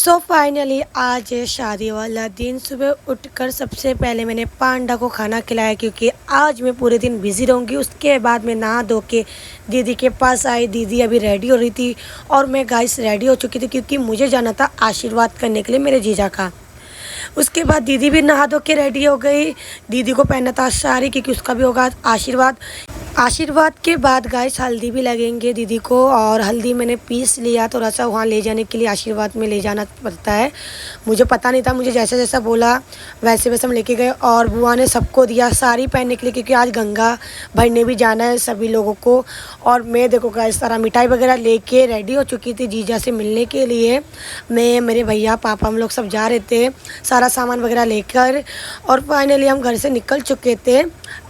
So finally आज है शादी वाला दिन। सुबह उठकर सबसे पहले मैंने पांडा को खाना खिलाया क्योंकि आज मैं पूरे दिन बिज़ी रहूँगी। उसके बाद मैं नहा धो के दीदी के पास आई। दीदी अभी रेडी हो रही थी और मैं गाइस रेडी हो चुकी थी क्योंकि मुझे जाना था आशीर्वाद करने के लिए मेरे जीजा का। उसके बाद दीदी भी नहा धो के रेडी हो गई। दीदी को पहनना था साड़ी क्योंकि उसका भी होगा आशीर्वाद। आशीर्वाद के बाद गाइस हल्दी भी लगेंगे दीदी को, और हल्दी मैंने पीस लिया। थोड़ा सा वहाँ ले जाने के लिए आशीर्वाद में ले जाना पड़ता है। मुझे पता नहीं था, मुझे जैसा जैसा बोला वैसे वैसे हम लेके गए और बुआ ने सबको दिया साड़ी पहनने के लिए क्योंकि आज गंगा भरने भी जाना है सभी लोगों को। और मैं देखो गाइस सारा मिठाई वगैरह लेके रेडी हो चुकी थी जीजा से मिलने के लिए। मैं, मेरे भैया, पापा, हम लोग सब जा रहे थे सारा सामान वगैरह लेकर। और फाइनली हम घर से निकल चुके थे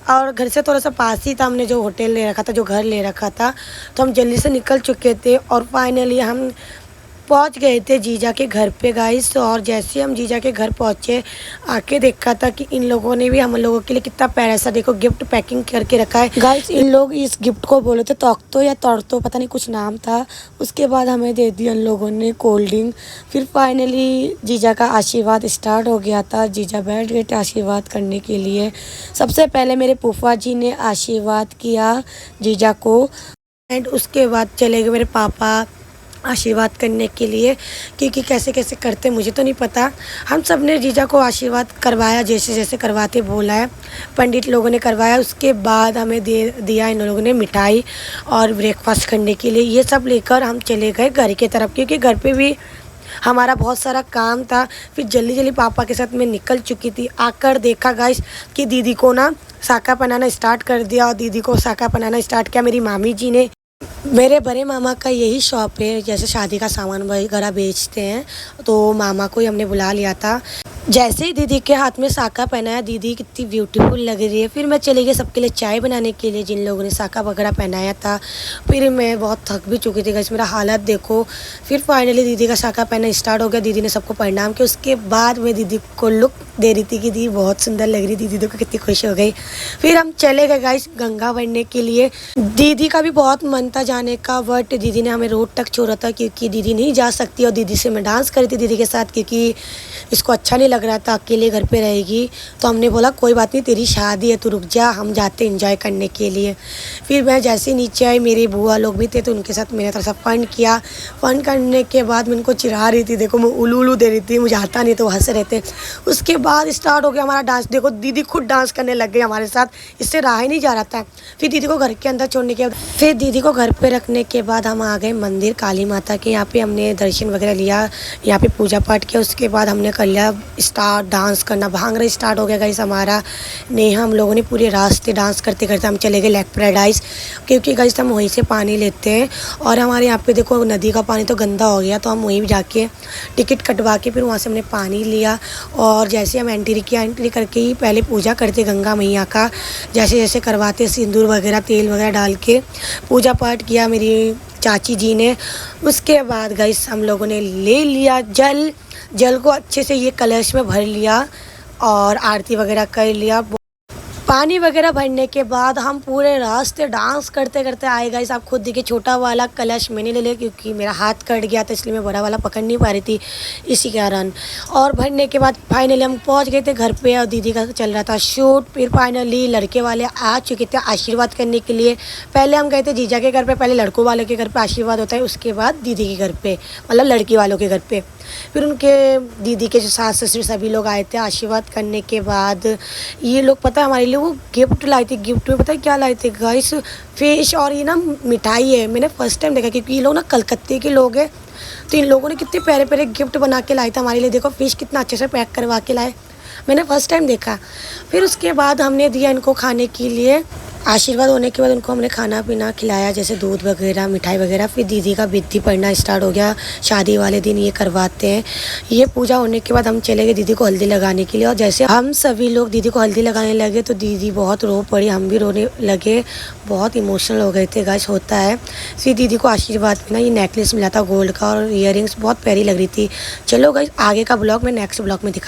और घर से थोड़ा सा पास ही था, हमने जो होटल ले रखा था, जो घर ले रखा था, तो हम जल्दी से निकल चुके थे। और फाइनली हम पहुंच गए थे जीजा के घर पे गाइस। और जैसे हम जीजा के घर पहुंचे, आके देखा था कि इन लोगों ने भी हम लोगों के लिए कितना प्यारा सा देखो गिफ्ट पैकिंग करके रखा है गाइस। इन लोग इस गिफ्ट को बोले थे तोक्तो या तोड़तो, पता नहीं कुछ नाम था। उसके बाद हमें दे दिया इन लोगों ने कोल्ड ड्रिंक। फिर फाइनली जीजा का आशीर्वाद स्टार्ट हो गया था। जीजा बैठ गए थे आशीर्वाद करने के लिए। सबसे पहले मेरे फूफा जी ने आशीर्वाद किया जीजा को, एंड उसके बाद चले गए मेरे पापा आशीर्वाद करने के लिए क्योंकि कैसे कैसे करते मुझे तो नहीं पता। हम सब ने जीजा को आशीर्वाद करवाया जैसे जैसे करवाते बोला है, पंडित लोगों ने करवाया। उसके बाद हमें दिया इन लोगों ने मिठाई और ब्रेकफास्ट करने के लिए। ये सब लेकर हम चले गए घर की तरफ क्योंकि घर पे भी हमारा बहुत सारा काम था। फिर जल्दी जल्दी पापा के साथ मैं निकल चुकी थी। आकर देखा गाइस कि दीदी को ना साका पहनाना स्टार्ट कर दिया, और दीदी को साका पहनाना स्टार्ट किया मेरी मामी जी ने। मेरे बड़े मामा का यही शॉप है, जैसे शादी का सामान वगैरह बेचते हैं, तो मामा को ही हमने बुला लिया था। जैसे ही दीदी के हाथ में साका पहनाया, दीदी कितनी ब्यूटीफुल लग रही है। फिर मैं चली गई सबके लिए चाय बनाने के लिए जिन लोगों ने साका वगैरह पहनाया था। फिर मैं बहुत थक भी चुकी थी गाइस, मेरा हालत देखो। फिर फाइनली दीदी का साका पहनना स्टार्ट हो गया। दीदी ने सबको प्रणाम किया। उसके बाद मैं दीदी को लुक दे रही थी कि दीदी बहुत सुंदर लग रही थी। दीदी को कितनी खुश हो गई। फिर हम चले गए गाइस गंगा भरने के लिए। दीदी का भी बहुत मन था जाने का, बट दीदी ने हमें रोड तक छोड़ा था क्योंकि दीदी नहीं जा सकती। और दीदी से मैं डांस करी थी दीदी के साथ क्योंकि इसको अच्छा नहीं लग रहा था अकेले घर पे रहेगी। तो हमने बोला कोई बात नहीं, तेरी शादी है, तू रुक जा, हम जाते एंजॉय करने के लिए। फिर मैं जैसे नीचे आई, मेरे बुआ लोग भी थे तो उनके साथ मैंने थोड़ा सा फ़न किया। फ़न करने के बाद मैं उनको चिढ़ा रही थी, देखो मैं उलू उलू दे रही थी, मुझे आता नहीं तो हंस रहे थे। उसके बाद स्टार्ट हो गया हमारा डांस। देखो दीदी खुद डांस करने लग गई हमारे साथ, इससे रहा ही नहीं जा रहा था। फिर दीदी को घर के अंदर छोड़ने के बाद, फिर दीदी को घर पे रखने के बाद हम आ गए मंदिर काली माता के। यहाँ पे हमने दर्शन वगैरह लिया, यहाँ पे पूजा पाठ किया। उसके बाद हमने कर लिया स्टार्ट डांस करना। भांगड़ा स्टार्ट हो गया गाइस हमारा। नेहा हम लोगों ने पूरे रास्ते डांस करते करते हम चले गए लेक पैराडाइज क्योंकि गाइस हम वहीं से पानी लेते हैं। और हमारे यहाँ पे देखो नदी का पानी तो गंदा हो गया, तो हम वहीं जाके टिकट कटवा के फिर वहाँ से हमने पानी लिया। और जैसे हम एंट्री किया, एंट्री करके ही पहले पूजा करते गंगा मैया का, जैसे जैसे करवाते सिंदूर वगैरह तेल वगैरह डाल के पूजा पाठ किया मेरी चाची जी ने। उसके बाद गाइस हम लोगों ने ले लिया जल को अच्छे से ये कलश में भर लिया और आरती वगैरह कर लिया। पानी वगैरह भरने के बाद हम पूरे रास्ते डांस करते करते आए गाइस। आप खुद देखिए, छोटा वाला कलश मैंने ले लिया क्योंकि मेरा हाथ कट गया था, इसलिए मैं बड़ा वाला पकड़ नहीं पा रही थी इसी कारण। और भरने के बाद फाइनली हम पहुंच गए थे घर पे और दीदी का चल रहा था शूट। फिर फाइनली लड़के वाले आ चुके थे आशीर्वाद करने के लिए। पहले हम गए थे जीजा के घर पे, पहले लड़कों वाले के घर पे आशीर्वाद होता है, उसके बाद दीदी के घर पे, मतलब लड़की वालों के घर पे। फिर उनके दीदी के जो सास ससुर सभी लोग आए थे आशीर्वाद करने के बाद। ये लोग पता है हमारे लिए वो गिफ्ट लाई थी। गिफ्ट में पता है क्या लाए थे गाइस? फिश और ये ना मिठाई है। मैंने फर्स्ट टाइम देखा क्योंकि ये लोग ना कलकत्ते के लोग हैं, तो इन लोगों ने कितने प्यारे प्यारे गिफ्ट बना के लाए थे हमारे लिए। देखो फिश कितना अच्छे से पैक करवा के लाए, मैंने फर्स्ट टाइम देखा। फिर उसके बाद हमने दिया इनको खाने के लिए। आशीर्वाद होने के बाद उनको हमने खाना पीना खिलाया, जैसे दूध वगैरह मिठाई वगैरह। फिर दीदी का विधि पढ़ना स्टार्ट हो गया, शादी वाले दिन ये करवाते हैं। ये पूजा होने के बाद हम चले गए दीदी को हल्दी लगाने के लिए। और जैसे हम सभी लोग दीदी को हल्दी लगाने लगे तो दीदी बहुत रो पड़ी, हम भी रोने लगे, बहुत इमोशनल हो गए थे गाइस, होता है। फिर दीदी को आशीर्वाद में ना ये नेकलेस मिला था गोल्ड का और ईयरिंग्स बहुत प्यारी लग रही थी। चलो गाइस आगे का ब्लॉग मैं नेक्स्ट ब्लॉग में दिखाती